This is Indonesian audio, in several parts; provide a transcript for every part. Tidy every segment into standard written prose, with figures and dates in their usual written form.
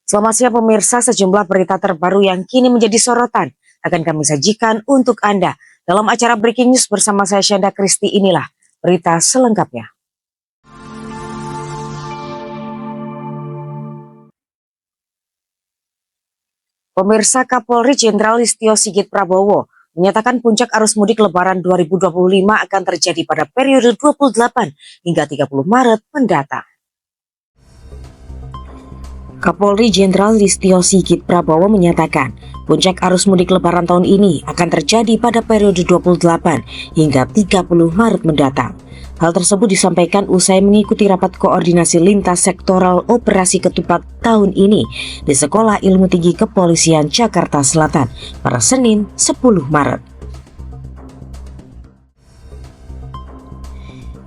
Selamat siang pemirsa, sejumlah berita terbaru yang kini menjadi sorotan akan kami sajikan untuk Anda. Dalam acara Breaking News bersama saya Syanda Kristi, inilah berita selengkapnya. Pemirsa, Kapolri Jenderal Listio Sigit Prabowo menyatakan puncak arus mudik Lebaran 2025 akan terjadi pada periode 28 hingga 30 Maret mendatang. Kapolri Jenderal Listio Sigit Prabowo menyatakan puncak arus mudik Lebaran tahun ini akan terjadi pada periode 28 hingga 30 Maret mendatang. Hal tersebut disampaikan usai mengikuti rapat koordinasi lintas sektoral operasi ketupat tahun ini di Sekolah Ilmu Tinggi Kepolisian Jakarta Selatan pada Senin 10 Maret.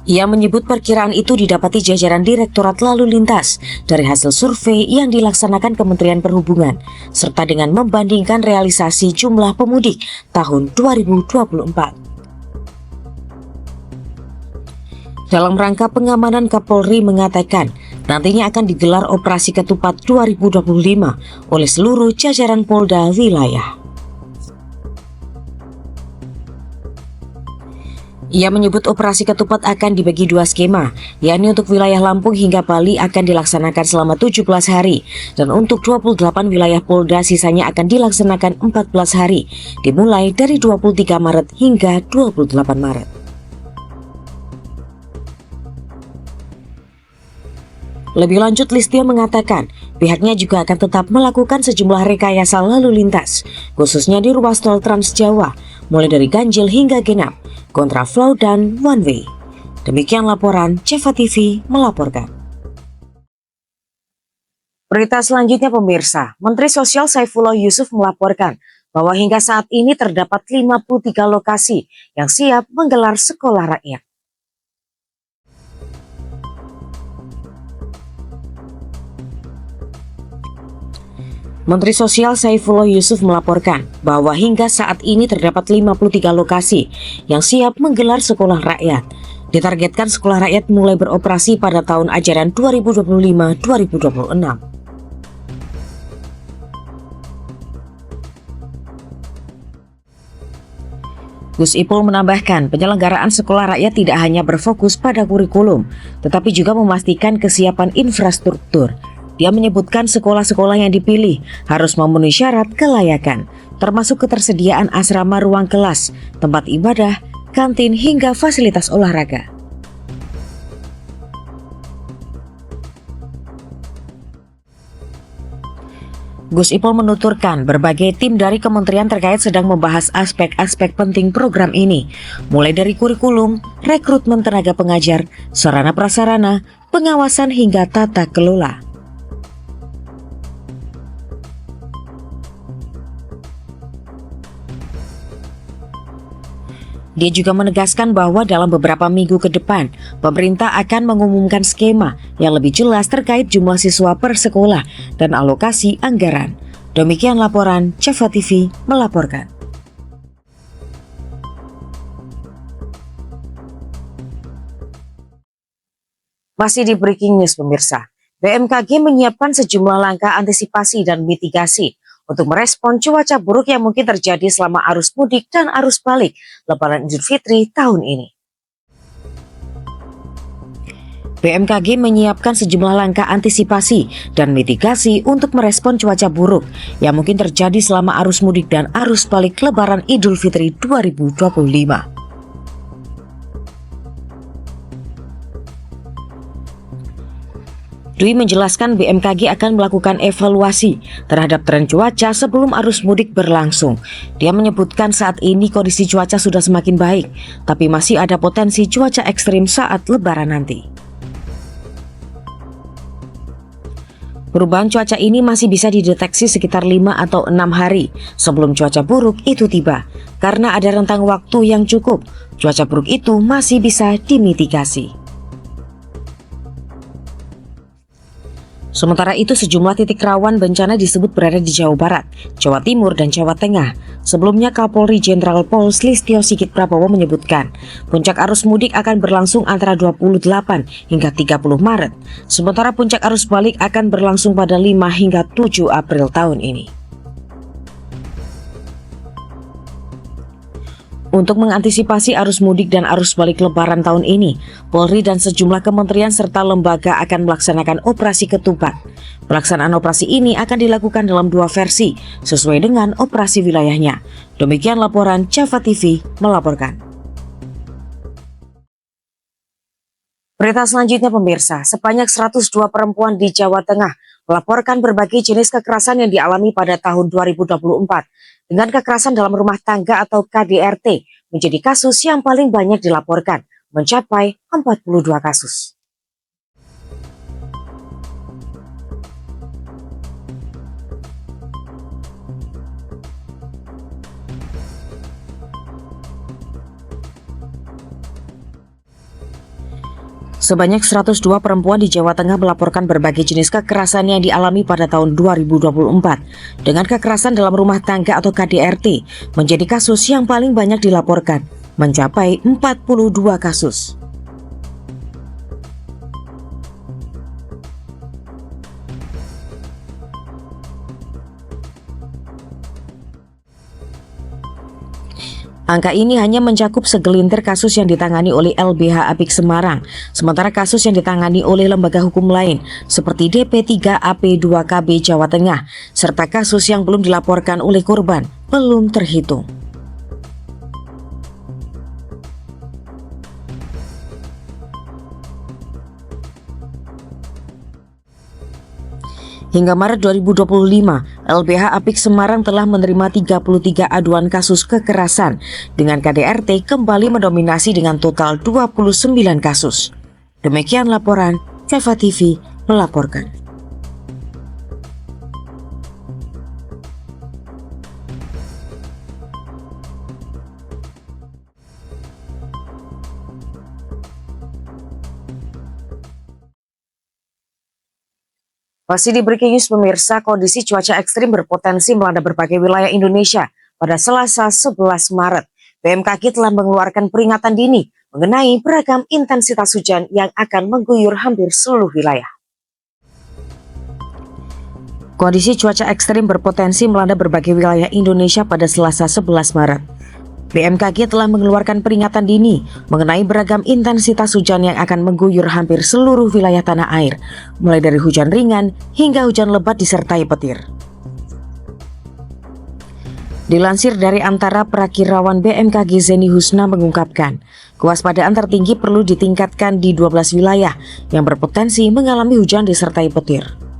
Ia menyebut perkiraan itu didapati jajaran Direktorat Lalu Lintas dari hasil survei yang dilaksanakan Kementerian Perhubungan, serta dengan membandingkan realisasi jumlah pemudik tahun 2024. Dalam rangka pengamanan, Kapolri mengatakan nantinya akan digelar operasi ketupat 2025 oleh seluruh jajaran Polda wilayah. Ia menyebut operasi ketupat akan dibagi dua skema, yakni untuk wilayah Lampung hingga Bali akan dilaksanakan selama 17 hari, dan untuk 28 wilayah Polda sisanya akan dilaksanakan 14 hari, dimulai dari 23 Maret hingga 28 Maret. Lebih lanjut, Listio mengatakan pihaknya juga akan tetap melakukan sejumlah rekayasa lalu lintas, khususnya di ruas tol Trans Jawa, mulai dari ganjil hingga genap, kontraflow dan one way. Demikian laporan Ceva TV melaporkan. Berita selanjutnya pemirsa, Menteri Sosial Saifullah Yusuf melaporkan bahwa hingga saat ini terdapat 53 lokasi yang siap menggelar sekolah rakyat. Menteri Sosial Saifullah Yusuf melaporkan bahwa hingga saat ini terdapat 53 lokasi yang siap menggelar sekolah rakyat. Ditargetkan sekolah rakyat mulai beroperasi pada tahun ajaran 2025-2026. Gus Ipul menambahkan penyelenggaraan sekolah rakyat tidak hanya berfokus pada kurikulum, tetapi juga memastikan kesiapan infrastruktur. Dia menyebutkan sekolah-sekolah yang dipilih harus memenuhi syarat kelayakan, termasuk ketersediaan asrama ruang kelas, tempat ibadah, kantin hingga fasilitas olahraga. Gus Ipul menuturkan berbagai tim dari kementerian terkait sedang membahas aspek-aspek penting program ini, mulai dari kurikulum, rekrutmen tenaga pengajar, sarana prasarana, pengawasan hingga tata kelola. Dia juga menegaskan bahwa dalam beberapa minggu ke depan, pemerintah akan mengumumkan skema yang lebih jelas terkait jumlah siswa per sekolah dan alokasi anggaran. Demikian laporan Ceva TV melaporkan. Masih di Breaking News pemirsa, BMKG menyiapkan sejumlah langkah antisipasi dan mitigasi untuk merespon cuaca buruk yang mungkin terjadi selama arus mudik dan arus balik Lebaran Idul Fitri tahun ini. BMKG menyiapkan sejumlah langkah antisipasi dan mitigasi untuk merespon cuaca buruk yang mungkin terjadi selama arus mudik dan arus balik Lebaran Idul Fitri 2025. Dwi menjelaskan BMKG akan melakukan evaluasi terhadap tren cuaca sebelum arus mudik berlangsung. Dia menyebutkan saat ini kondisi cuaca sudah semakin baik, tapi masih ada potensi cuaca ekstrim saat Lebaran nanti. Perubahan cuaca ini masih bisa dideteksi sekitar 5 atau 6 hari sebelum cuaca buruk itu tiba. Karena ada rentang waktu yang cukup, cuaca buruk itu masih bisa dimitigasi. Sementara itu sejumlah titik rawan bencana disebut berada di Jawa Barat, Jawa Timur, dan Jawa Tengah. Sebelumnya Kapolri Jenderal Polisi Listio Sigit Prabowo menyebutkan puncak arus mudik akan berlangsung antara 28 hingga 30 Maret. Sementara puncak arus balik akan berlangsung pada 5 hingga 7 April tahun ini. Untuk mengantisipasi arus mudik dan arus balik Lebaran tahun ini, Polri dan sejumlah kementerian serta lembaga akan melaksanakan operasi ketupat. Pelaksanaan operasi ini akan dilakukan dalam 2 versi, sesuai dengan operasi wilayahnya. Demikian laporan Java TV melaporkan. Berita selanjutnya pemirsa, sebanyak 102 perempuan di Jawa Tengah melaporkan berbagai jenis kekerasan yang dialami pada tahun 2024. Dengan kekerasan dalam rumah tangga atau KDRT menjadi kasus yang paling banyak dilaporkan, mencapai 42 kasus. Sebanyak 102 perempuan di Jawa Tengah melaporkan berbagai jenis kekerasan yang dialami pada tahun 2024. Dengan kekerasan dalam rumah tangga atau KDRT menjadi kasus yang paling banyak dilaporkan, mencapai 42 kasus. Angka ini hanya mencakup segelintir kasus yang ditangani oleh LBH Apik Semarang, sementara kasus yang ditangani oleh lembaga hukum lain seperti DP3AP2KB Jawa Tengah, serta kasus yang belum dilaporkan oleh korban belum terhitung. Hingga Maret 2025, LBH Apik Semarang telah menerima 33 aduan kasus kekerasan, dengan KDRT kembali mendominasi dengan total 29 kasus. Demikian laporan Java TV melaporkan. Masih di Breaking News pemirsa, kondisi cuaca ekstrim berpotensi melanda berbagai wilayah Indonesia pada Selasa 11 Maret. BMKG telah mengeluarkan peringatan dini mengenai beragam intensitas hujan yang akan mengguyur hampir seluruh wilayah. Kondisi cuaca ekstrim berpotensi melanda berbagai wilayah Indonesia pada Selasa 11 Maret. BMKG telah mengeluarkan peringatan dini mengenai beragam intensitas hujan yang akan mengguyur hampir seluruh wilayah tanah air, mulai dari hujan ringan hingga hujan lebat disertai petir. Dilansir dari Antara Prakirawan BMKG Zeni Husna mengungkapkan, kewaspadaan tertinggi perlu ditingkatkan di 12 wilayah yang berpotensi mengalami hujan disertai petir.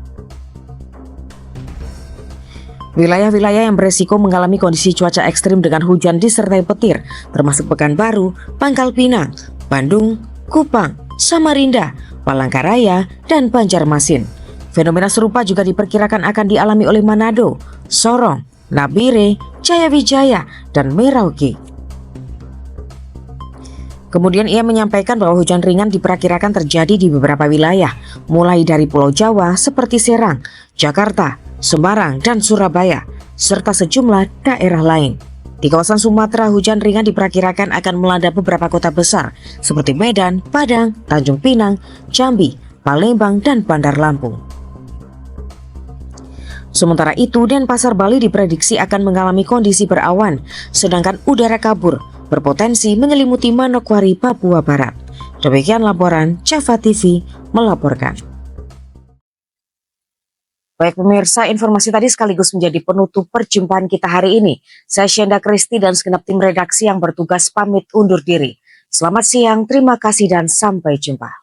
Wilayah-wilayah yang beresiko mengalami kondisi cuaca ekstrim dengan hujan disertai petir termasuk Pekanbaru, Pangkal Pinang, Bandung, Kupang, Samarinda, Palangkaraya, dan Banjarmasin. Fenomena serupa juga diperkirakan akan dialami oleh Manado, Sorong, Nabire, Jayawijaya, dan Merauke. Kemudian ia menyampaikan bahwa hujan ringan diperkirakan terjadi di beberapa wilayah, mulai dari Pulau Jawa seperti Serang, Jakarta, Semarang, dan Surabaya, serta sejumlah daerah lain. Di kawasan Sumatera, hujan ringan diperkirakan akan melanda beberapa kota besar seperti Medan, Padang, Tanjung Pinang, Jambi, Palembang, dan Bandar Lampung. Sementara itu, Denpasar Bali diprediksi akan mengalami kondisi berawan, sedangkan udara kabur berpotensi menyelimuti Manokwari, Papua Barat. Demikian laporan Java TV melaporkan. Baik pemirsa, informasi tadi sekaligus menjadi penutup perjumpaan kita hari ini. Saya Shenda Kristi dan segenap tim redaksi yang bertugas pamit undur diri. Selamat siang, terima kasih dan sampai jumpa.